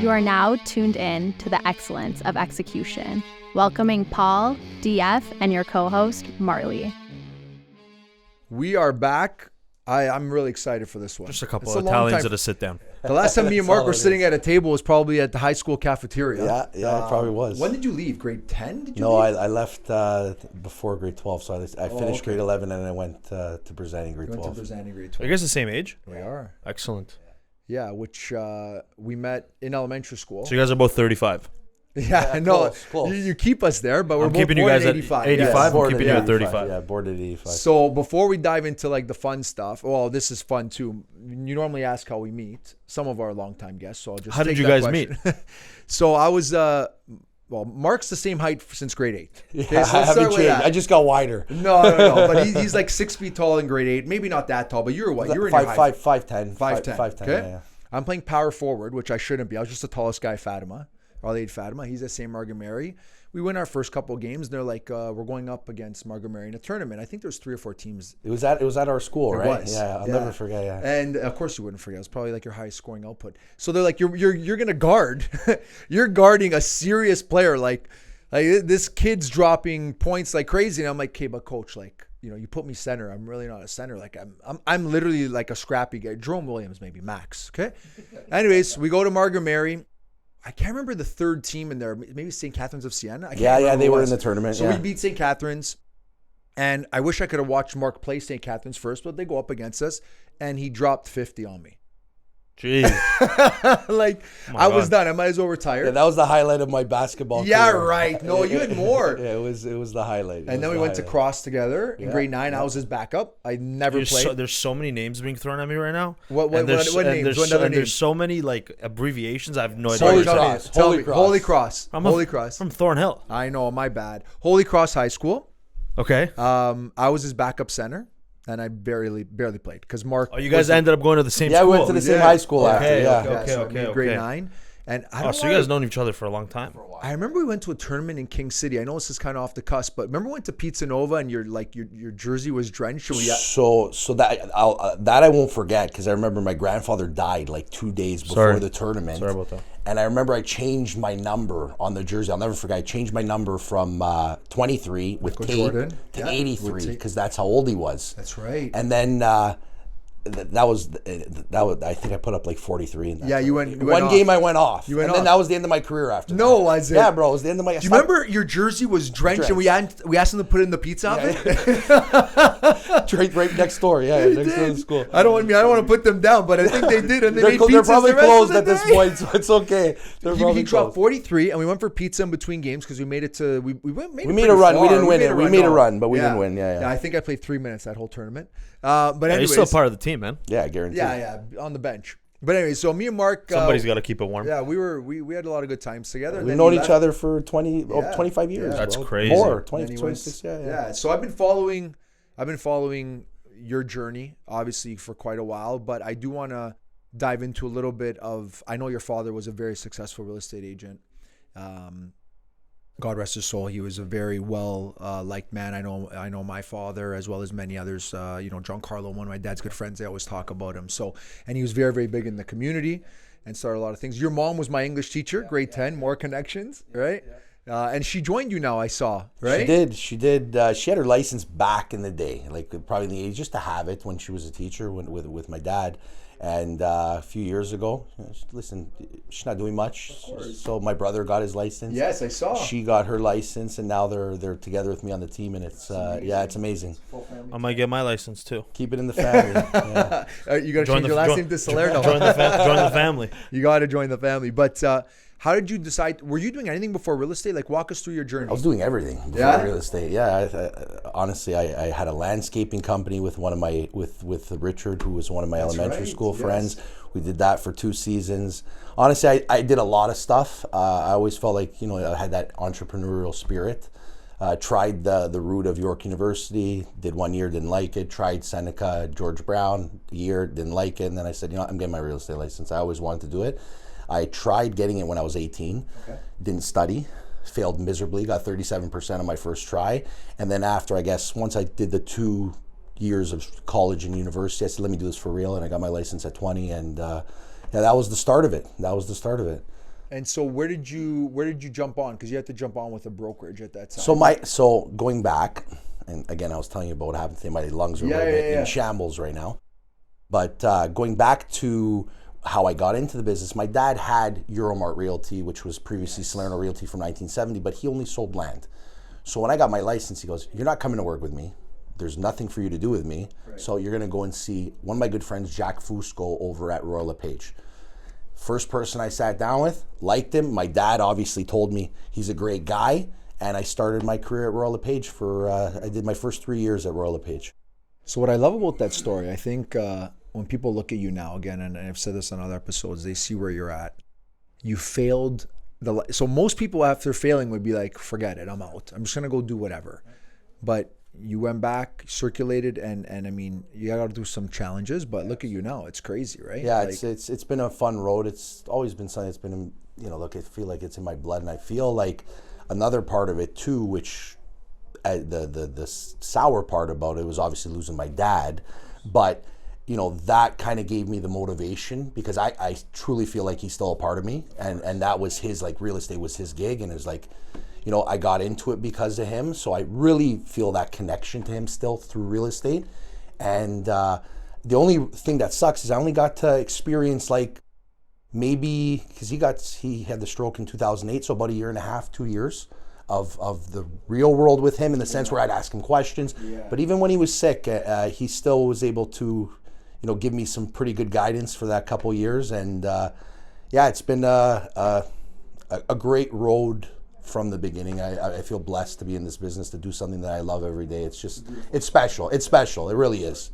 You are now tuned in to the excellence of execution, welcoming Paul, DF, and your co-host, Marley. We are back. I'm really excited for this one. Just a couple of Italians at a sit down. The last time me and Mark were sitting at a table was probably at the high school cafeteria. Yeah, it probably was. When did you leave? Grade 10? Did you No, leave? I left before grade 12. So I finished grade 11 and I went to Brazani grade 12. Are you guys the same age? We are. Excellent. Yeah, which we met in elementary school. So you guys are both 35. Yeah, I know. Close. You keep us there, but we're I'm both keeping you born guys in at 85. 85. Yes. I'm keeping you at 35. Yeah, born at 85. So before we dive into like the fun stuff, well, this is fun too. You normally ask how we meet. Some of our longtime guests, so I'll just. How did you guys meet? So I was, Mark's the same height since grade 8. Yeah, Okay, so I let's haven't start with changed. that. I just got wider. No. But he's like 6 feet tall in grade 8. Maybe not that tall, but you were what? You were in your height. 5'10". 5'10". Okay. Yeah. I'm playing power forward, which I shouldn't be. I was just the tallest guy, Fatima. Fatima. He's at St. Margaret Mary. We win our first couple of games, and they're like, we're going up against Margaret Mary in a tournament. I think there's 3 or 4 teams. It was at our school, It right? was. Yeah, I'll never forget. Yeah. And of course you wouldn't forget. It was probably like your highest scoring output. So they're like, you're gonna guard. You're guarding a serious player. Like this kid's dropping points like crazy. And I'm like, okay, but coach, like, you put me center. I'm really not a center. Like I'm literally like a scrappy guy. Jerome Williams, maybe max. Okay. Anyways, we go to Margaret Mary. I can't remember the third team in there. Maybe St. Catherine's of Siena. Yeah, they were in the tournament. So we beat St. Catherine's. And I wish I could have watched Mark play St. Catherine's first, but they go up against us. And he dropped 50 on me. Jeez. I was done. I might as well retire. Yeah, that was the highlight of my basketball career. Right. No, you had more. Yeah, it was the highlight. And then we went to cross together in grade 9. I was his backup. I never played. There's so many names being thrown at me right now. What names? What other names? There's so many like abbreviations. I have no idea. Holy Cross. Holy Cross. From Thornhill. I know. My bad. Holy Cross High School. Okay. I was his backup center. And I barely played because Mark. Oh, you guys ended up going to the same school. Yeah, we went to the same high school after. Yeah. Okay. Grade 9. And so you guys known each other for a long time. I remember we went to a tournament in King City. I know this is kind of off the cusp, but remember we went to Pizza Nova and your jersey was drenched. So that I won't forget because I remember my grandfather died like 2 days before the tournament. Sorry about that. And I remember I changed my number on the jersey. I'll never forget. I changed my number from 23 with tape to 83 because that's how old he was. That's right. And then that was I think I put up like 43 in that. Yeah, you went one off. Game I went off. You went and then off. that was the end of my career after that. No, was it? Yeah, bro, it was the end of my. Do you remember your jersey was drenched and we asked him to put it in the pizza oven? right next door. Yeah, next door to school. I don't want to put them down, but I think they did, and they're probably closed at this point, so it's okay. He dropped 43, and we went for pizza in between games because we made it to we made a run. We didn't win it. We made a run, but we didn't win. Yeah. I think I played 3 minutes that whole tournament. But anyways, you're still part of the team, man. Yeah, guaranteed. Yeah, on the bench. But anyway, so me and Mark, somebody's got to keep it warm. Yeah, we had a lot of good times together. We've known each other for 25 years. Yeah. That's crazy. More, 26. Yeah. So I've been following your journey, obviously, for quite a while. But I do want to dive into a little bit of. I know your father was a very successful real estate agent. God rest his soul. He was a very well liked man. I know my father as well as many others. John Carlo, one of my dad's good friends. They always talk about him. So, and he was very, very big in the community and started a lot of things. Your mom was my English teacher, grade 10. More connections, right? And she joined you now. I saw, right? She did. She had her license back in the day, like probably in the age just to have it when she was a teacher with my dad. And a few years ago, listen, she's not doing much. So my brother got his license. Yes, I saw. She got her license, and now they're together with me on the team, and it's it's amazing. I might get my license too. Keep it in the family. Yeah. You got to change your last name to Salerno. Join the family. You got to join the family. But how did you decide? Were you doing anything before real estate? Like, walk us through your journey. I was doing everything before real estate. Yeah, honestly, I had a landscaping company with with Richard, who was one of my elementary school friends. We did that for 2 seasons. Honestly, I did a lot of stuff. I always felt like I had that entrepreneurial spirit. Tried the route of York University. Did 1 year, didn't like it. Tried Seneca, George Brown, a year, didn't like it. And then I said, I'm getting my real estate license. I always wanted to do it. I tried getting it when I was 18, didn't study, failed miserably, got 37% on my first try. And then after, I guess, once I did the 2 years of college and university, I said, let me do this for real. And I got my license at 20 and Yeah, that was the start of it. And so where did you jump on? Because you had to jump on with a brokerage at that time. So going back, and again, I was telling you about what happened to me. My lungs are a little bit in shambles right now. But going back to how I got into the business, my dad had Euromart Realty, which was previously Salerno Realty from 1970, but he only sold land. So when I got my license, he goes, "You're not coming to work with me. There's nothing for you to do with me. Right. So you're going to go and see one of my good friends, Jack Fusco, over at Royal LePage." First person I sat down with, liked him. My dad obviously told me he's a great guy. And I started my career at Royal LePage I did my first 3 years at Royal LePage. So what I love about that story, I think when people look at you now, again, and I've said this on other episodes, they see where you're at. You failed. So most people after failing would be like, forget it, I'm out. I'm just going to go do whatever. But you went back, circulated, and I mean, you got to do some challenges, but look at you now. It's crazy, right? Yeah, it's been a fun road. It's always been something that's been, look, I feel like it's in my blood, and I feel like another part of it too, which the sour part about it was obviously losing my dad, but that kind of gave me the motivation, because I truly feel like he's still a part of me, and that was his, like, real estate was his gig, and it was like, I got into it because of him, so I really feel that connection to him still through real estate. And the only thing that sucks is I only got to experience, like, maybe, because he had the stroke in 2008, so about a year and a half, 2 years of the real world with him, in the sense where I'd ask him questions. Yeah. But even when he was sick, he still was able to, give me some pretty good guidance for that couple years. And it's been a great road from the beginning. I feel blessed to be in this business, to do something that I love every day. It's special. It's special. It really is.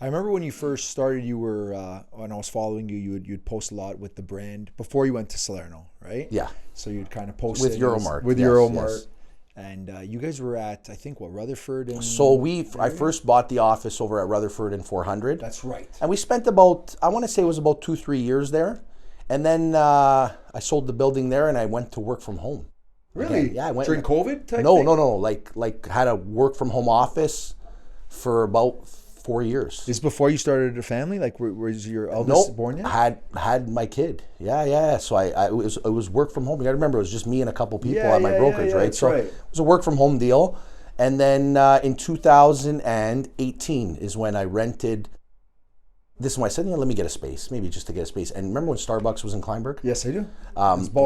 I remember when you first started, you were, when I was following you, you'd post a lot with the brand before you went to Salerno, right? Yeah. So you'd kind of post with Euromart. With Euromart. Yes. And you guys were at, I think, Rutherford? I first bought the office over at Rutherford in 400. That's right. And we spent about, I want to say it was about 2-3 years there. And then I sold the building there, and I went to work from home. Really? Again, yeah, I went. During COVID type No, thing? no. Like had a work from home office for about 4 years. Is before you started a family? Like, was your eldest born yet? Had my kid. Yeah. So it was work from home. You got to remember, it was just me and a couple people at my brokerage, right? So it was a work from home deal. And then in 2018 is when I rented. This is when I said, let me get a space, maybe just to get a space. And remember when Starbucks was in Kleinburg? Yes, I do.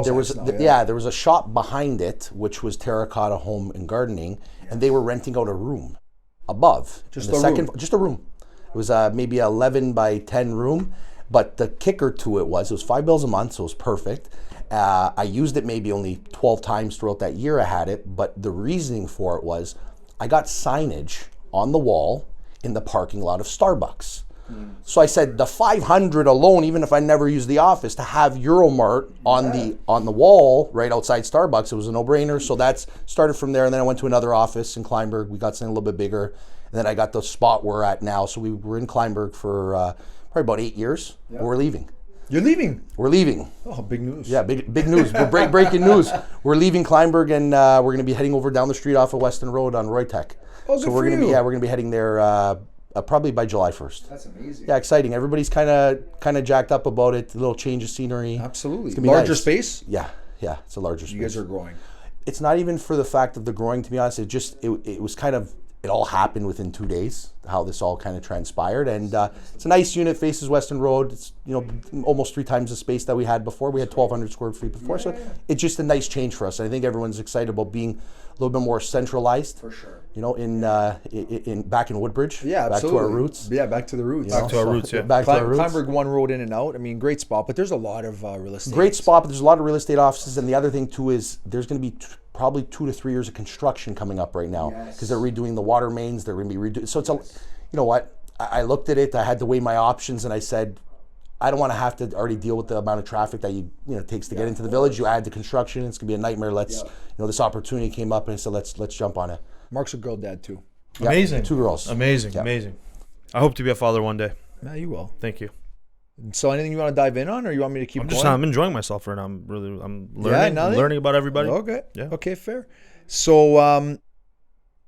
There was a shop behind it, which was Terracotta Home and Gardening, and they were renting out a room above. Just a room. It was maybe 11 by 10 room, but the kicker to it was $5 a month, so it was perfect. I used it maybe only 12 times throughout that year I had it, but the reasoning for it was I got signage on the wall in the parking lot of Starbucks. So I said the 500 alone, even if I never used the office, to have Euromart on the wall right outside Starbucks, it was a no-brainer. So that's started from there, and then I went to another office in Kleinburg. We got something a little bit bigger, and then I got the spot we're at now. So we were in Kleinburg for probably about 8 years. Yep. We're leaving. You're leaving? We're leaving. Oh, big news. Yeah, big news. We're breaking news. We're leaving Kleinburg, and we're going to be heading over down the street off of Weston Road on Roytech. Oh, good so we're for going to you. we're going to be heading there. Probably by July 1st. That's amazing. Yeah, exciting. Everybody's kind of jacked up about it. A little change of scenery. Absolutely. It's gonna be larger nice. Space? Yeah, it's a larger space. You guys are growing. It's not even for the fact of the growing, to be honest. It was kind of, it all happened within 2 days, how this all kind of transpired. And it's a nice unit, faces Weston Road. It's, almost 3 times the space that we had before. We had 1,200 square feet before. So it's just a nice change for us. And I think everyone's excited about being a little bit more centralized. For sure. In back in Woodbridge. Yeah, back absolutely. to our roots. Yeah, back to the roots. Back to our roots, yeah. Back to our roots. Kleinburg, one road in and out. I mean, great spot, but there's a lot of real estate. Great spot, but there's a lot of real estate offices. And the other thing too is there's going to be probably 2 to 3 years of construction coming up right now, because they're redoing the water mains. They're going to be redoing. So it's you know what? I looked at it. I had to weigh my options, and I said, I don't want to have to already deal with the amount of traffic that it takes to get into the village. You add the construction, it's gonna be a nightmare. This opportunity came up, and I said, let's jump on it. Mark's a girl dad too. Yeah, Amazing. 2 girls. Amazing. I hope to be a father one day. Yeah, you will. Thank you. So anything you want to dive in on, or you want me to keep going? I'm enjoying myself right now. I'm learning. I'm learning about everybody. Okay. Yeah. Okay, fair. So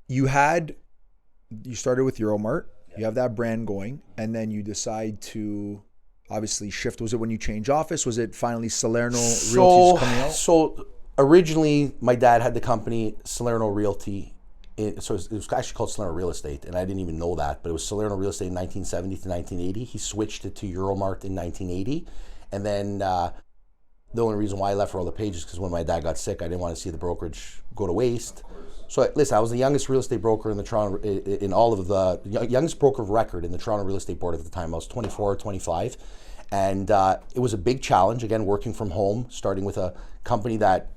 you started with Euromart. You have that brand going, and then you decide to obviously shift? Was it when you changed office? Was it finally Salerno Realty coming out? So originally, my dad had the company Salerno Realty. So it was actually called Salerno Real Estate, and I didn't even know that, but it was Salerno Real Estate in 1970 to 1980. He switched it to Euromart in 1980, and then the only reason why I left Royal Page is because when my dad got sick, I didn't want to see the brokerage go to waste. So listen, I was the youngest real estate broker in the Toronto, in all of the youngest broker of record in the Toronto Real Estate Board at the time. I was 24 or 25, and it was a big challenge. Again, working from home, starting with a company that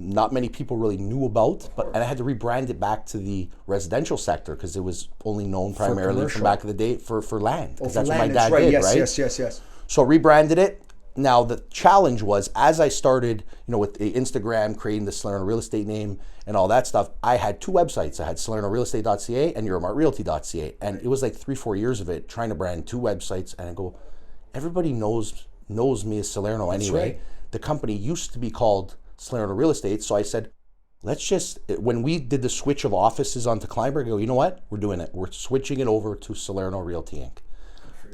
not many people really knew about, and I had to rebrand it back to the residential sector because it was only known primarily from back in the day for land. Because that's what my dad did, yes, right? Yes. So rebranded it. Now the challenge was, as I started, with the Instagram, creating the Salerno Real Estate name and all that stuff, I had two websites. I had SalernoRealEstate.ca and EuromartRealty.ca, and it was like 3-4 years of it trying to brand two websites. And I go, everybody knows me as Salerno anyway. Right. The company used to be called Salerno Real Estate, so I said, when we did the switch of offices onto Kleinberg, I go, you know what? We're doing it. We're switching it over to Salerno Realty Inc.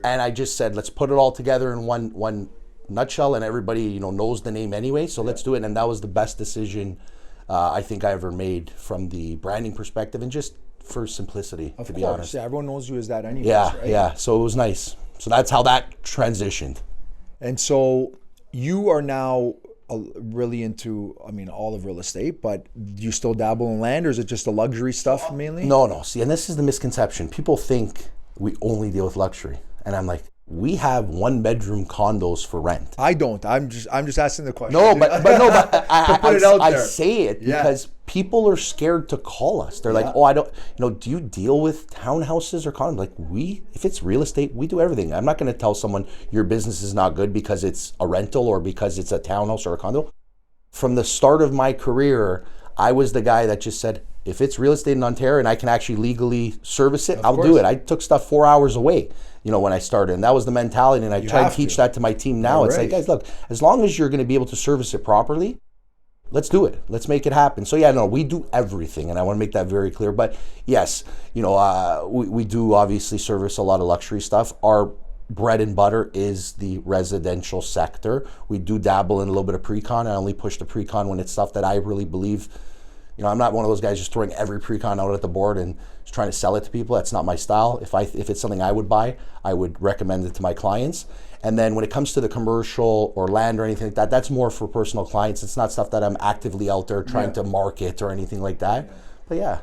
And I just said, let's put it all together in one nutshell, and everybody knows the name anyway, so let's do it. And that was the best decision I think I ever made from the branding perspective, and just for simplicity, to be honest. Yeah, everyone knows you as that anyways, right? Yeah, so it was nice. So that's how that transitioned. And so you are now really into, all of real estate, but do you still dabble in land, or is it just the luxury stuff mainly? No. See, and this is the misconception. People think we only deal with luxury. And I'm like, we have 1-bedroom condos for rent. I don't. I'm just asking the question. No, but to put it out there. I say it because people are scared to call us. They're like, oh, I don't, do you deal with townhouses or condos? Like, if it's real estate, we do everything. I'm not going to tell someone your business is not good because it's a rental or because it's a townhouse or a condo. From the start of my career, I was the guy that just said, if it's real estate in Ontario and I can actually legally service it, I'll do it. I took stuff 4 hours away, when I started. And that was the mentality. And I try to teach that to my team now. It's like, guys, look, as long as you're going to be able to service it properly, let's do it. Let's make it happen. So we do everything. And I want to make that very clear. But yes, we do obviously service a lot of luxury stuff. Our bread and butter is the residential sector. We do dabble in a little bit of pre-con. I only push the pre-con when it's stuff that I really believe. I'm not one of those guys just throwing every pre-con out at the board and just trying to sell it to people. That's not my style. If it's something I would buy, I would recommend it to my clients. And then when it comes to the commercial or land or anything like that, that's more for personal clients. It's not stuff that I'm actively out there trying to market or anything like that. But yeah.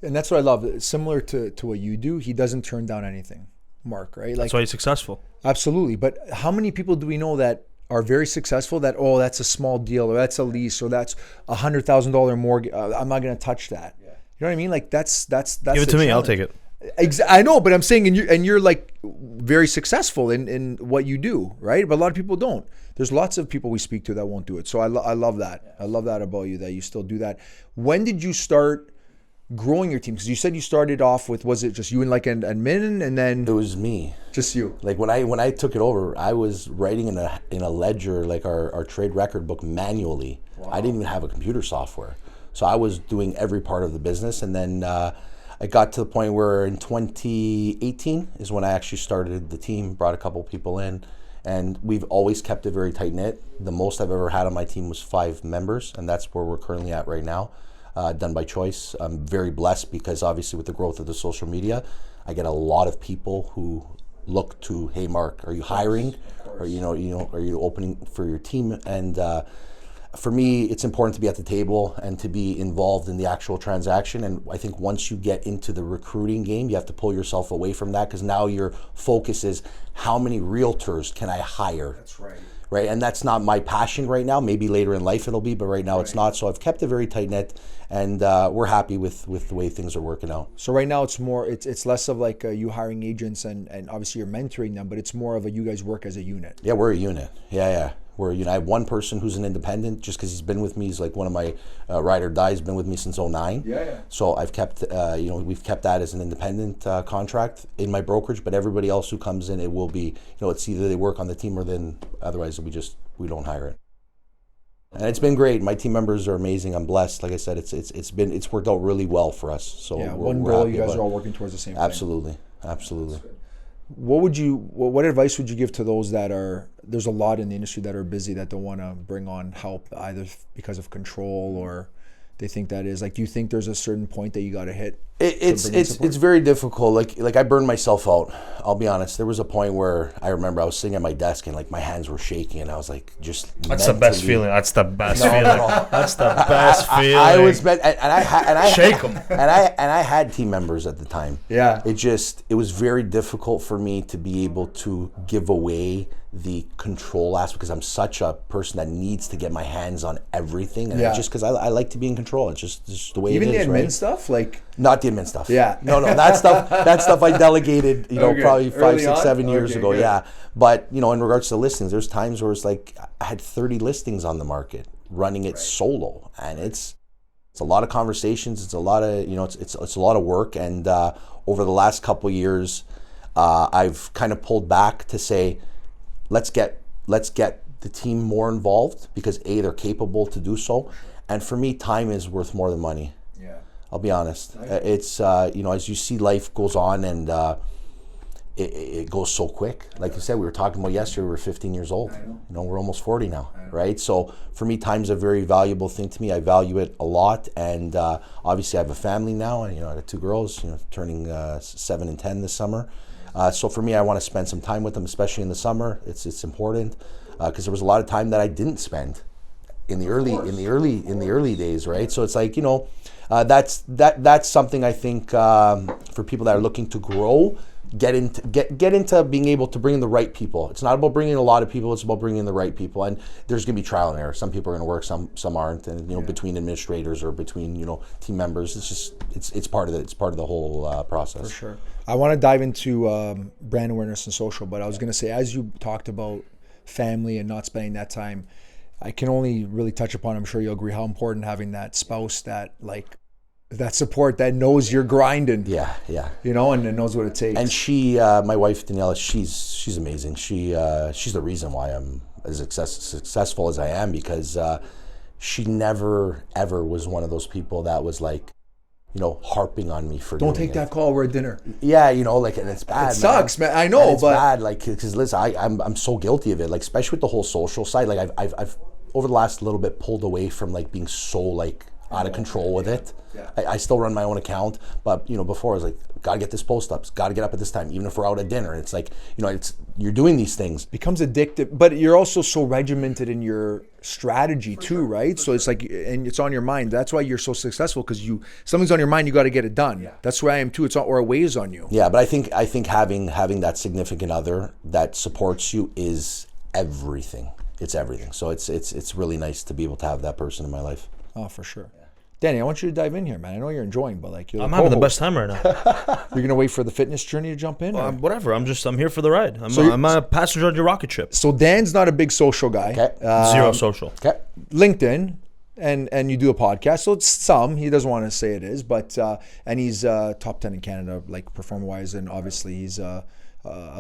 And that's what I love. Similar to what you do, he doesn't turn down anything, Mark, right? That's why he's successful. Absolutely. But how many people do we know that are very successful that, that's a small deal, or that's a lease, or that's $100,000 mortgage? I'm not going to touch that. You know what I mean? Like that's give it to me. I'll take it. I know, but I'm saying, and you're like very successful in what you do, right? But a lot of people don't. There's lots of people we speak to that won't do it. So I love that. I love that about you, that you still do that. When did you start growing your team? Because you said you started off with, was it just you and like an admin, and then it was me, just you? Like when I took it over, I was writing in a ledger, like our trade record book, manually. Wow. I didn't even have a computer software, so I was doing every part of the business. And then I got to the point where in 2018 is when I actually started the team, brought a couple people in, and we've always kept it very tight knit. The most I've ever had on my team was 5 members, and that's where we're currently at right now. Done by choice. I'm very blessed because obviously with the growth of the social media, I get a lot of people who look to, hey Mark, are you hiring? Or are you opening for your team? And for me, it's important to be at the table and to be involved in the actual transaction. And I think once you get into the recruiting game, you have to pull yourself away from that, because now your focus is how many realtors can I hire? That's right. Right, and that's not my passion right now. Maybe later in life it'll be, but right now it's not. So I've kept it very tight knit, and we're happy with the way things are working out. So right now it's less of like you hiring agents and obviously you're mentoring them, but it's more of you guys work as a unit. Yeah, we're a unit. Yeah. I have one person who's an independent, just because he's been with me. He's like one of my ride or dies. Been with me since 2009. Yeah. So I've kept, we've kept that as an independent contract in my brokerage. But everybody else who comes in, it will be, it's either they work on the team or then otherwise we don't hire it. And it's been great. My team members are amazing. I'm blessed. Like I said, it's worked out really well for us. So yeah, one goal. You guys are all working towards the same thing. Absolutely. what advice would you give to those that are, there's a lot in the industry that are busy that don't want to bring on help either because of control or they think that is like, do you think there's a certain point that you got to hit? It's very difficult. Like I burned myself out. I'll be honest. There was a point where I remember I was sitting at my desk and like my hands were shaking and I was like, just that's the best feeling. That's the best feeling. That's the best feeling. I was meant, and I shake them. And I had team members at the time. Yeah. It was very difficult for me to be able to give away the control aspect because I'm such a person that needs to get my hands on everything, and just because I like to be in control. It's just the way even it is. Even the admin right? stuff, like not the admin stuff. Yeah, no, that stuff I delegated. Probably 5, 6, 7 years ago. Good. Yeah, but in regards to listings, there's times where it's like I had 30 listings on the market, running it solo, and it's a lot of conversations. It's a lot of it's a lot of work, and over the last couple of years, I've kind of pulled back to say, let's get the team more involved because they're capable to do so, and for me, time is worth more than money. Yeah, I'll be honest. It's as you see, life goes on and it goes so quick. Like you said, we were talking about yesterday. We were 15 years old. We're almost 40 now, right? So for me, time's a very valuable thing to me. I value it a lot, and obviously, I have a family now, and I got 2 girls, turning 7 and 10 this summer. So for me, I want to spend some time with them, especially in the summer. It's important because there was a lot of time that I didn't spend in the early days, right? So it's like that's something I think for people that are looking to grow, get into being able to bring in the right people. It's not about bringing in a lot of people; it's about bringing in the right people. And there's going to be trial and error. Some people are going to work, some aren't. And between administrators or between team members, it's part of it's part of the whole process. For sure. I want to dive into brand awareness and social, but I was going to say, as you talked about family and not spending that time, I can only really touch upon, I'm sure you'll agree, how important having that spouse that support that knows you're grinding. Yeah. And knows what it takes. And she, my wife Daniela, she's amazing. She's the reason why I'm as successful as I am, because she never ever was one of those people that was like, harping on me for don't take that call, we're at dinner. Yeah, and it's bad. It sucks, man. I know, it's bad. Because listen, I'm so guilty of it. Like, especially with the whole social side. Like, I've over the last little bit pulled away from like being so like out of control with it. Yeah. I still run my own account, but before I was like, gotta get this post up, gotta get up at this time, even if we're out at dinner. It's like, you're doing these things. Becomes addictive, but you're also so regimented in your strategy too, right? So it's like, and it's on your mind. That's why you're so successful, because something's on your mind, you got to get it done. Yeah. That's where I am too. It's not, or it weighs on you. Yeah, but I think having that significant other that supports you is everything. It's everything. So it's really nice to be able to have that person in my life. Oh, for sure. Danny, I want you to dive in here, man. I know you're enjoying, but I'm having the best time right now. You're gonna wait for the fitness journey to jump in? Whatever. I'm here for the ride. I'm a passenger on your rocket ship. So Dan's not a big social guy. Okay. Zero social. Okay. LinkedIn, and you do a podcast. So it's some. He doesn't want to say it is, but and he's top 10 in Canada, like performer wise, and obviously he's a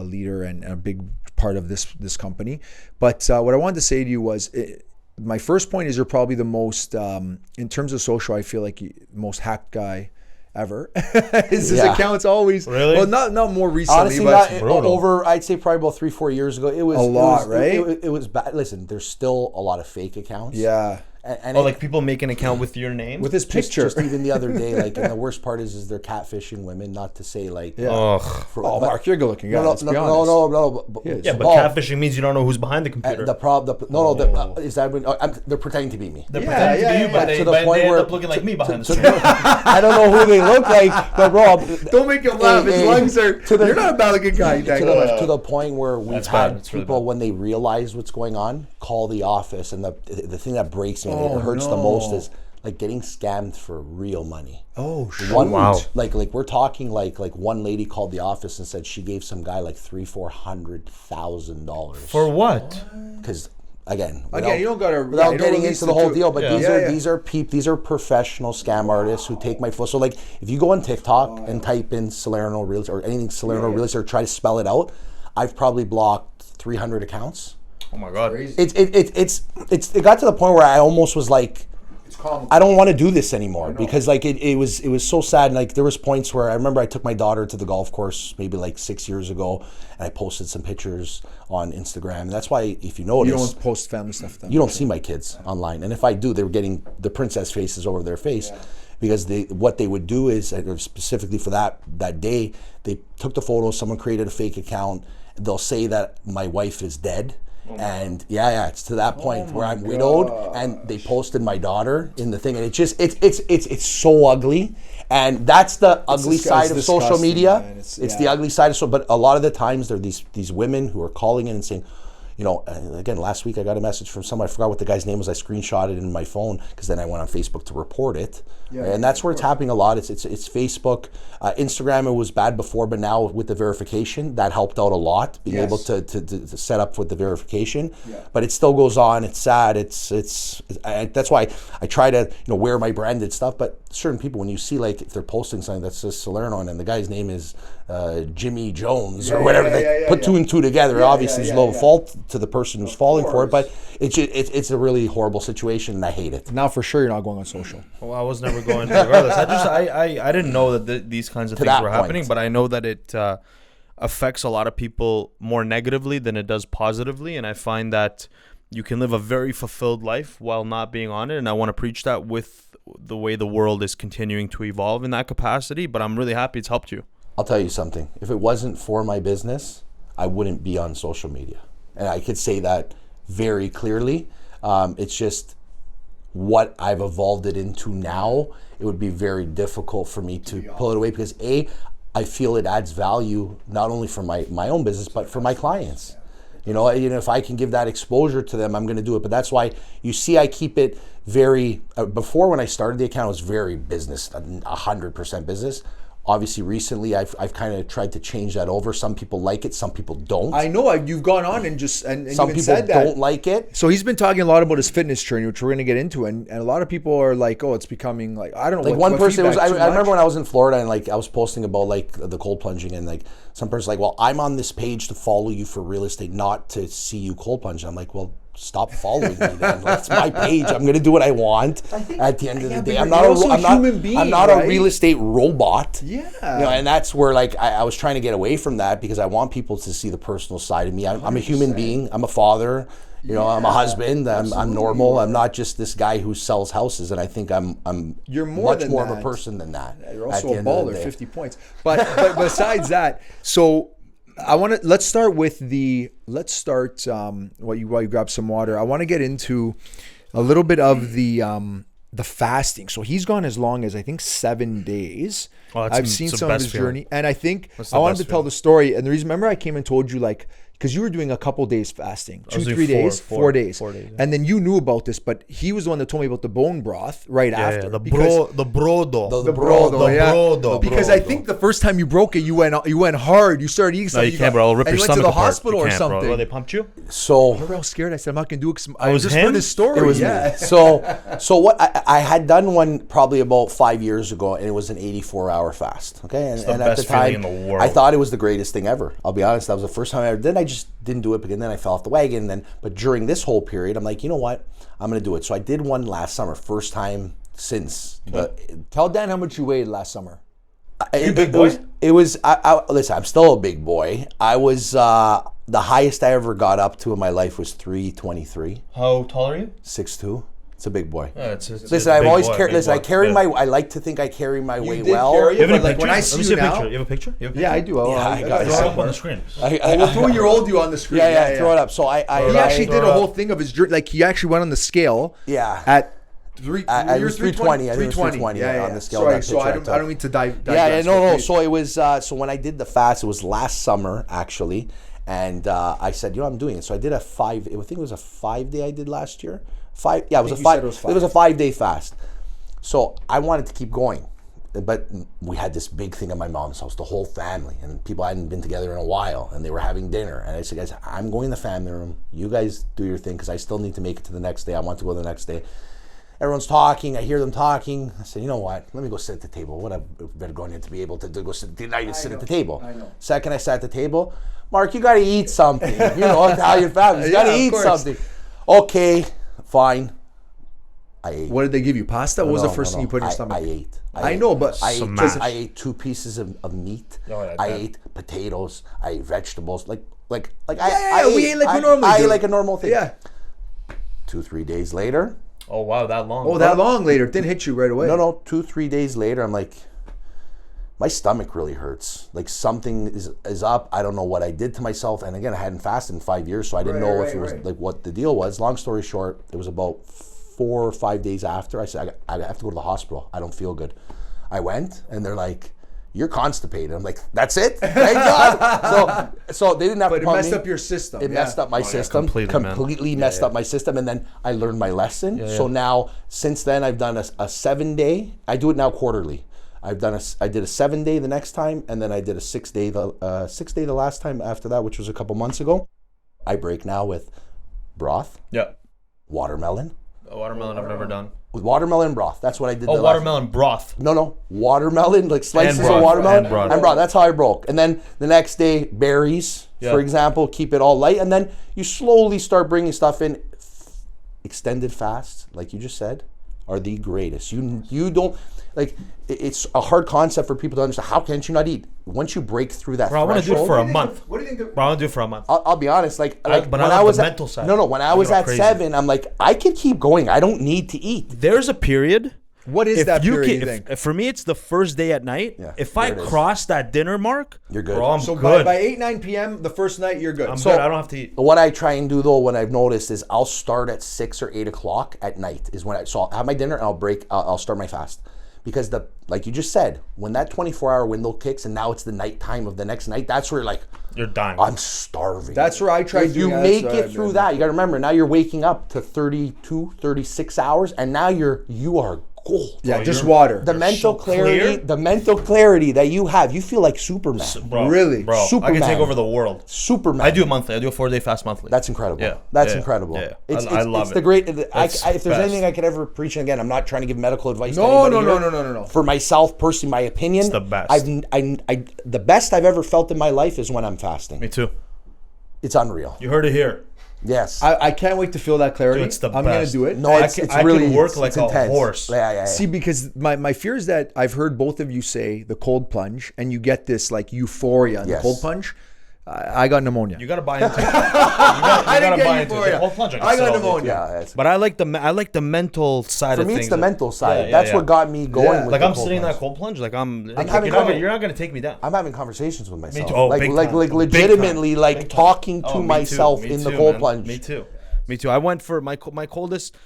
leader and a big part of this company. But what I wanted to say to you was. My first point is you're probably the most, in terms of social, I feel like most hacked guy ever. His account's always, really? Well, not more recently, honestly, but over, I'd say probably about 3-4 years ago, it was a lot, right? It was bad. Listen, there's still a lot of fake accounts. Yeah. And like people make an account with your name? With his picture. Just even the other day, and the worst part is they're catfishing women, not to say Mark, you're a good looking guy, let's be honest. No. But catfishing means you don't know who's behind the computer. Is that when they're pretending to be me. They're pretending to be you, but they end up looking like me behind the screen. I don't know who they look like, but bro. Don't make him laugh. His lungs are, you're not a bad looking guy. To the point where we've had people, when they realize what's going on, call the office, and the thing that breaks me, it hurts the most, is like getting scammed for real money. Oh, shit. Wow. Like we're talking like one lady called the office and said she gave some guy like $300,000-$400,000. For what? Because again, you don't gotta without getting into the whole deal, but these are professional scam artists who take my phone. So like if you go on TikTok and type in Salerno Realty or anything Salerno Realty or try to spell it out, I've probably blocked 300 accounts. Oh my God! It got to the point where I almost was like, I don't want to do this anymore because like it was so sad. And like there was points where I remember I took my daughter to the golf course maybe like 6 years ago, and I posted some pictures on Instagram. And that's why, if you notice, you don't post family stuff then. You don't see my kids online, and if I do, they were getting the princess faces over their face. Because what they would do is, specifically for that day, they took the photo, someone created a fake account, they'll say that my wife is dead. And it's to that point where I'm widowed, and they posted my daughter in the thing, and it's so ugly. And that's the ugly side of social media. It's the ugly side of but a lot of the times there are these women who are calling in and saying, you know, again, last week I got a message from someone, I forgot what the guy's name was, I screenshotted it in my phone because then I went on Facebook to report it. And that's where it's happening a lot. It's Facebook. Instagram, it was bad before, but now with the verification, that helped out a lot, being able to set up with the verification. But it still goes on. It's sad. That's why I try to, you know, wear my branded stuff. But certain people, when you see, like, if they're posting something that says Salerno on it, and the guy's name is Jimmy Jones or whatever, they put two and two together. Obviously, there's no fault to the person who's falling for it, but it's a really horrible situation, and I hate it. Now, for sure, you're not going on social. Well, I was never going regardless. I didn't know that these kinds of things were happening, but I know that it affects a lot of people more negatively than it does positively, and I find that you can live a very fulfilled life while not being on it, and I want to preach that with the way the world is continuing to evolve in that capacity, but I'm really happy it's helped you. I'll tell you something. If it wasn't for my business, I wouldn't be on social media. And I could say that very clearly. It's just what I've evolved it into now. It would be very difficult for me to pull it away because I feel it adds value not only for my own business, but for my clients. You know, if I can give that exposure to them, I'm going to do it. But that's why you see I keep it very, before when I started the account, it was very business, 100% business. Obviously, recently, I've kind of tried to change that over. Some people like it, some people don't. I know, you've gone on and some people said that. Don't like it. So he's been talking a lot about his fitness journey, which we're going to get into, and a lot of people are like, "Oh, it's becoming like I don't know." Like one person, I remember when I was in Florida and like I was posting about like the cold plunging, and like some person's like, "Well, I'm on this page to follow you for real estate, not to see you cold plunge." And I'm like, "Well, stop following me then. That's my page. I'm going to do what I want at the end of the day. I'm not a real estate robot." Yeah. You know, and that's where like I was trying to get away from that because I want people to see the personal side of me. I'm a human being. I'm a father. You know, I'm a husband. I'm normal. I'm not just this guy who sells houses. And I think you're much more of a person than that. You're also a baller, 50 points. But besides that, so let's start while you grab some water. I want to get into a little bit of the fasting. So he's gone as long as I think 7 days. I've seen some of his journey, and I think I wanted to tell the story. And the reason, remember, I came and told you like, because you were doing a couple days fasting, 4 days, 4 days. And then you knew about this, but he was the one that told me about the bone broth after. The brodo. Because I think the first time you broke it, you went hard. You started eating something. No, you can't, bro. I'll rip your stomach apart. You went to the hospital or something. Bro, they pumped you? So remember, I was scared. I said, I'm not gonna do it. I was just him? heard his story. It was me. So what I had done one probably about 5 years ago, and it was an 84-hour fast. Okay, and at the time, in the world. I thought it was the greatest thing ever. I'll be honest. That was the first time I ever did. I just didn't do it, and then I fell off the wagon. But during this whole period, I'm like, you know what? I'm going to do it. So I did one last summer, first time since. Tell Dan how much you weighed last summer. You big boy? Listen, I'm still a big boy. I was, the highest I ever got up to in my life was 323. How tall are you? 6'2". It's a big boy. Yeah, listen, I've always carried. Listen, I like to think I carry my weight well. You have any like when I see you now, you have a picture? Yeah, I do. I got it. Throw it up on the screen. We'll throw your old you on the screen. Yeah, throw it up. So he actually did a whole thing of his journey. Like he actually went on the scale. Yeah. At I was 320. I think it was 320 on the scale. Sorry, so I don't mean to dive. No. So it was. So when I did the fast, it was last summer actually, and I said, I'm doing it. So I did I think it was a 5 day I did last year. It was a 5 day fast. So I wanted to keep going, but we had this big thing at my mom's house, the whole family, and people hadn't been together in a while, and they were having dinner. And I said, guys, I'm going in the family room. You guys do your thing because I still need to make it to the next day. I want to go the next day. Everyone's talking. I hear them talking. I said, you know what? Let me go sit at the table. What I better going in to be able to go sit. Didn't I just sit at the table? I know. Second, I sat at the table. Mark, you got to eat something. You know, Italian family. You got to eat something. Okay, fine. I ate. What did they give you? Pasta? What was the first thing you put in your stomach? I ate. I know, but I ate 2 pieces of meat. Oh, yeah, I ate potatoes. I ate vegetables. We ate like a normal thing. Yeah. 2-3 days later. Oh wow, that long. Oh, that long later. It didn't hit you right away. No. 2-3 days later, I'm like, my stomach really hurts. Like something is up. I don't know what I did to myself. And again, I hadn't fasted in 5 years, so I didn't know if it was like what the deal was. Long story short, it was about 4 or 5 days after. I said, I have to go to the hospital. I don't feel good. I went, and they're like, you're constipated. I'm like, that's it? Thank God. So they didn't have to pump me. But it messed up your system. It messed up my system. Completely messed up my system. And then I learned my lesson. So now, since then, I've done a 7-day. I do it now quarterly. I did a 7-day the next time, and then I did a 6-day the last time after that, which was a couple months ago. I break now with broth. Yeah. Watermelon. Watermelon I've never done. With watermelon broth. That's what I did. Watermelon broth. No. Watermelon, like slices broth, of watermelon and broth. That's how I broke. And then the next day, berries, for example, keep it all light. And then you slowly start bringing stuff in. Extended fasts, like you just said, are the greatest. You don't, like, it's a hard concept for people to understand. How can't you not eat? Once you break through that threshold. I want to do it for a month. What do you think? Bro, I want to do it for a month. I'll be honest, but when I was the mental side. No, when I was at 7, I'm like, I can keep going. I don't need to eat. There's a period. What is that period, you think? For me, it's the first day at night. Yeah, if I cross that dinner mark, you're good. Bro, I'm so good. by 8-9 p.m. the first night, you're good. I'm good. I don't have to eat. What I try and do, though, what I've noticed is I'll start at 6 or 8 o'clock at night is when I'll have my dinner and I'll start my fast. Because like you just said, when that 24-hour window kicks and now it's the nighttime of the next night, that's where you're dying. I'm starving. That's where I try to do. You make it through that. You got to remember, now you're waking up to 32, 36 hours, and now you are gold. Yeah, just water. The mental clarity that you have, you feel like Superman. Bro, really? Bro, Superman. I can take over the world. Superman. I do it monthly. I do a 4-day fast monthly. That's incredible. Yeah. That's incredible. Yeah. I love it. The great. If there's anything I could ever preach, and again, I'm not trying to give medical advice. No. For myself, personally, my opinion, it's the best. The best I've ever felt in my life is when I'm fasting. Me too. It's unreal. You heard it here. Yes. I can't wait to feel that clarity. Dude, it's the I'm going to best. do it. No, it's I really can work like a intense. horse. Yeah. See, because my fear is that I've heard both of you say the cold plunge, and you get this like euphoria in the cold plunge. I got pneumonia. You got to buy into it. You got to buy into it. Cold plunge. I got pneumonia. Yeah, but I like the mental side of things. For me, it's the mental side. That's what got me going. Yeah. With like the I'm cold sitting in plunge. that cold plunge. Like you're not gonna take me down. I'm having conversations with myself. Me too. Oh, like legitimately, like talking to myself in the cold plunge. Me too. I went for my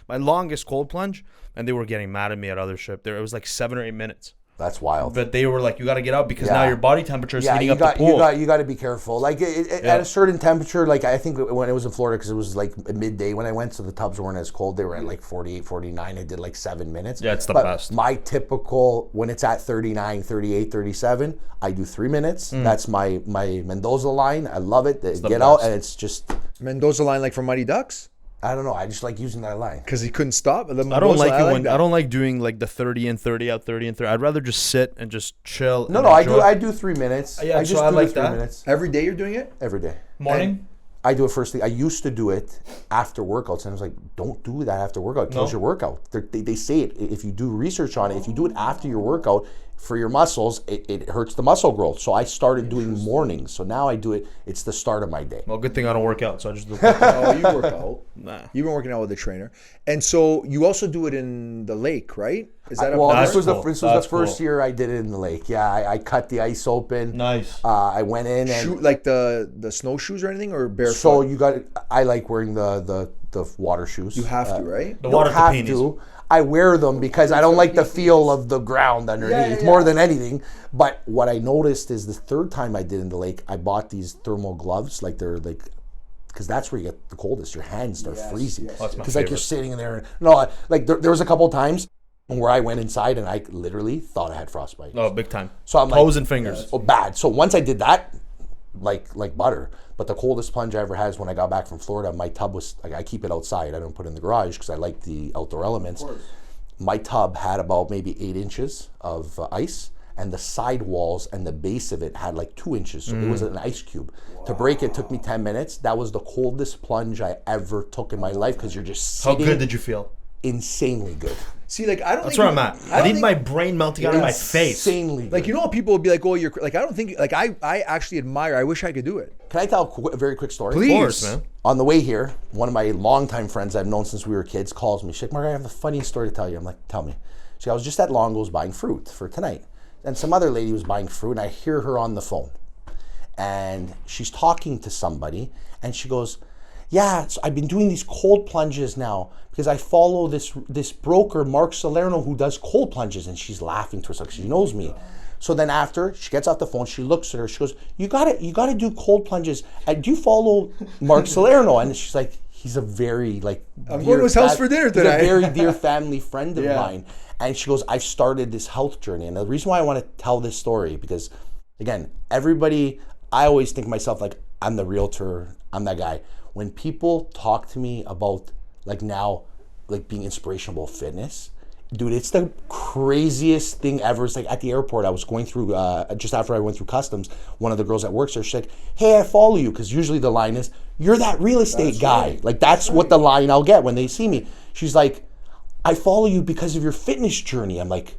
longest cold plunge, and they were getting mad at me at other ship. It was like 7 or 8 minutes. That's wild. But they were like, you got to get out because now your body temperature is heating up the pool. You got to be careful. Like at a certain temperature, like I think when it was in Florida, because it was like midday when I went, so the tubs weren't as cold. They were at like 48, 49. I did like 7 minutes. Yeah, it's the best. My typical, when it's at 39, 38, 37, I do 3 minutes. That's my Mendoza line. I love it. Get out, and it's just... Mendoza line like from Mighty Ducks? I don't know. I just like using that line because he couldn't stop. I don't like it I don't like doing like the 30 and 30 out, 30 and 30. I'd rather just sit and just chill. No, I do 3 minutes. Yeah, I like that. 3 minutes Every day you're doing it? Every day. Morning? And I do it first thing. I used to do it after workouts, and I was like, don't do that after workout. It kills your workout. They say it. If you do research on it, if you do it after your workout, for your muscles, it hurts the muscle growth. So I started doing mornings. So now I do it. It's the start of my day. Well, good thing I don't work out. So I just do Oh, you work out. Nah. You've been working out with a trainer. And so you also do it in the lake, right? Is that this was the first year I did it in the lake. Yeah, I cut the ice open. Nice. I went in and like the snowshoes or anything, or barefoot? So I like wearing the water shoes. You have to, right? The water have tapinis. to. I wear them because I don't like the feel of the ground underneath more than anything. But what I noticed is the third time I did in the lake, I bought these thermal gloves, like they're like, because that's where you get the coldest. Your hands start freezing because like you're sitting in there. No, like there was a couple of times where I went inside and I literally thought I had frostbite. Oh, big time. So I'm toes and fingers. Oh, bad. So once I did that, like butter. But the coldest plunge I ever had is when I got back from Florida. My tub was, like, I keep it outside. I don't put it in the garage because I like the outdoor elements. My tub had about maybe 8 inches of ice, and the side walls and the base of it had like 2 inches. So it was an ice cube. To break it took me 10 minutes. That was the coldest plunge I ever took in my life because you're just sitting. How good did you feel? insanely good. See, like, I don't That's think where I'm at. I need my brain melting out of my face. Insanely good. Like, you know what people would be like, oh, you're like, I don't think, like, I actually admire, I wish I could do it. Can I tell a very quick story? Please. Of course, man. On the way here, one of my longtime friends I've known since we were kids calls me. She's like, Mark, I have the funniest story to tell you. I'm like, tell me. She goes, I was just at Longo's buying fruit for tonight. And some other lady was buying fruit, and I hear her on the phone. And she's talking to somebody, and she goes, yeah, so I've been doing these cold plunges now because I follow this broker, Mark Salerno, who does cold plunges. And she's laughing to herself because she knows me. So then after, she gets off the phone, she looks at her, she goes, you gotta do cold plunges. Do you follow Mark Salerno? And she's like, he's a very, like, I'm going to his house for dinner tonight. He's a very dear family friend of mine. And she goes, I've started this health journey. And the reason why I want to tell this story, because again, everybody, I always think of myself like, I'm the realtor, I'm that guy. When people talk to me about, like, now, like, being inspirational about fitness, dude, it's the craziest thing ever. It's like at the airport, I was going through, just after I went through customs, one of the girls that works there, she's like, hey, I follow you. Because usually the line is, you're that real estate guy. Right. Like, that's what the line I'll get when they see me. She's like, I follow you because of your fitness journey. I'm like,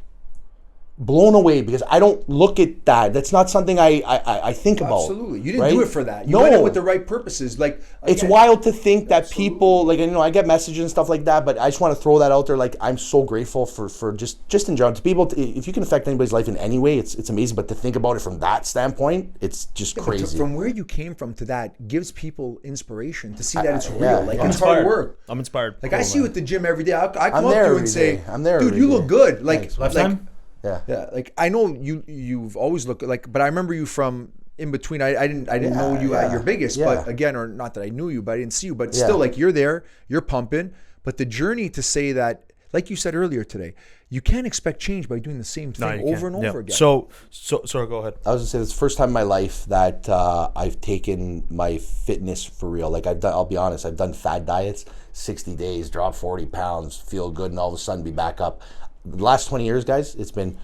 blown away, because I don't look at that. That's not something I think about. Absolutely. You didn't do it for that. You went in with the right purposes. Like, it's wild to think that people, like, you know, I get messages and stuff like that, but I just want to throw that out there. Like, I'm so grateful for just in general, to people, if you can affect anybody's life in any way, it's amazing. But to think about it from that standpoint, it's just crazy. From where you came from to that gives people inspiration to see that it's real. Like, it's hard work. I'm inspired. Like, I see you at the gym every day. I come up to you and say, dude, you look good. Like, Lifetime? Yeah. Like, I know you've always looked like, but I remember you from in between. I didn't know you at your biggest, but again, or not that I knew you, but I didn't see you. But still, like, you're there, you're pumping. But the journey to say that, like you said earlier today, you can't expect change by doing the same thing over and over again. So go ahead. I was gonna say, it's the first time in my life that I've taken my fitness for real. Like, I'll be honest, I've done fad diets, 60 days, drop 40 pounds, feel good, and all of a sudden be back up. The last 20 years, guys, it's been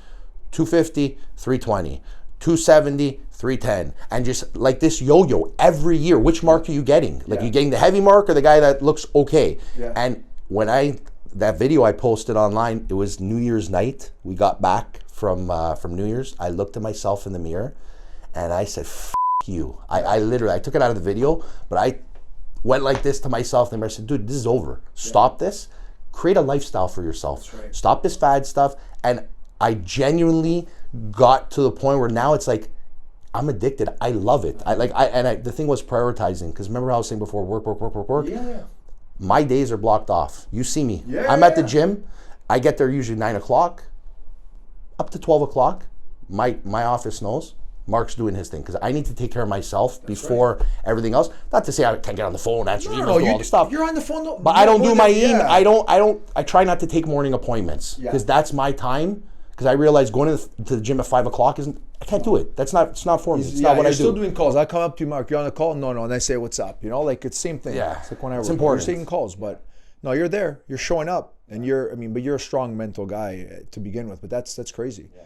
250, 320, 270, 310, and just like this yo-yo every year. Which mark are you getting? Like, you getting the heavy mark or the guy that looks okay? And when that video I posted online, it was New Year's night. We got back from New Year's. I looked at myself in the mirror and I said, F you. I literally, I took it out of the video, but I went like this to myself and I said, dude, this is over. Stop this. Create a lifestyle for yourself. Stop this fad stuff. And I genuinely got to the point where now it's like, I'm addicted. I love it. The thing was prioritizing, because remember how I was saying before, work. Yeah. My days are blocked off. You see me. I'm at the gym. I get there usually 9 o'clock, up to 12 o'clock. My office knows Mark's doing his thing, because I need to take care of myself before everything else. Not to say I can't get on the phone, answer emails, do all the stuff. You're on the phone, but I don't do my email. I try not to take morning appointments, because that's my time. Because I realize going to the gym at 5 o'clock I can't do it. It's not for me. It's not what I do. You're still doing calls. I come up to you, Mark, you're on the call? No. And I say, what's up? You know, like, it's the same thing. Yeah. It's like when I it's work. important. You're taking calls, but no, you're there. You're showing up. And but you're a strong mental guy to begin with. But that's crazy. Yeah.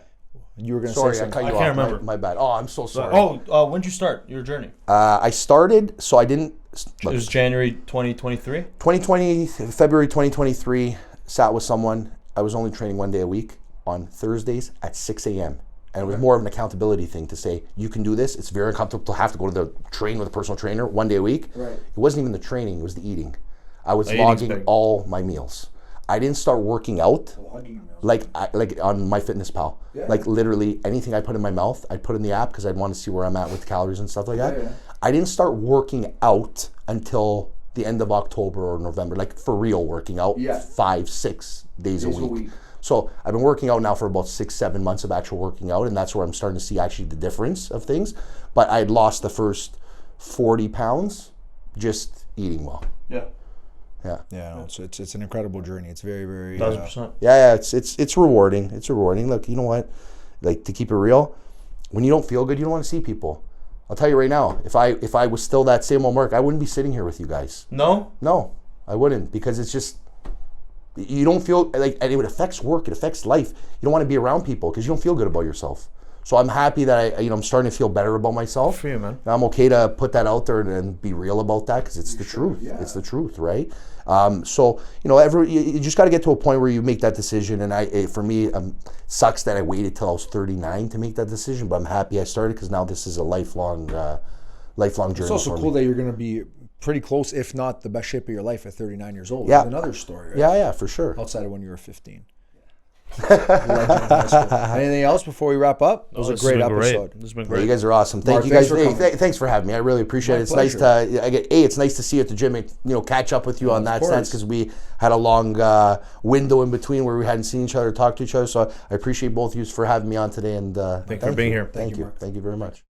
You were going to say something. Sorry, I cut you off. can't remember. My bad. Oh, I'm so sorry. When'd you start your journey? I started, so I didn't. It was January 2023? 2020, February 2023, sat with someone. I was only training 1 day a week on Thursdays at 6 a.m. And it was more of an accountability thing to say, you can do this. It's very uncomfortable to have to go to the train with a personal trainer 1 day a week. Right. It wasn't even the training, it was the eating. I was logging all my meals. I didn't start working out like on MyFitnessPal. Yeah. Like, literally anything I put in my mouth, I put in the app, because I'd want to see where I'm at with calories and stuff like that. Yeah. I didn't start working out until the end of October or November, like for real working out 5-6 days a week. So I've been working out now for about 6-7 months of actual working out, and that's where I'm starting to see actually the difference of things. But I had lost the first 40 pounds just eating well. Yeah. No, it's an incredible journey. It's very, very 1,000%. It's rewarding. It's rewarding. Look, you know what? Like, to keep it real, when you don't feel good, you don't want to see people. I'll tell you right now, if I was still that same old Mark, I wouldn't be sitting here with you guys. No, I wouldn't, because it's just, you don't feel like, and it affects work, it affects life. You don't want to be around people because you don't feel good about yourself. So I'm happy that I'm starting to feel better about myself. For you, man. And I'm okay to put that out there and be real about that because it's the truth. Yeah. It's the truth, right? So you just got to get to a point where you make that decision. And for me, sucks that I waited till I was 39 to make that decision. But I'm happy I started because now this is a lifelong journey. It's also cool that you're going to be pretty close, if not the best shape of your life at 39 years old. Yeah. That's another story, right? Yeah, for sure. Outside of when you were 15. Anything else before we wrap up? It was a great episode. This has been great. You guys are awesome. Thank you guys. Thanks for having me. I really appreciate it. It's nice to it's nice to see you at the gym and catch up with you on that sense because we had a long window in between where we hadn't seen each other, talked to each other. So I appreciate both of you for having me on today. And thank you for being here. Thank you. Thank you very much.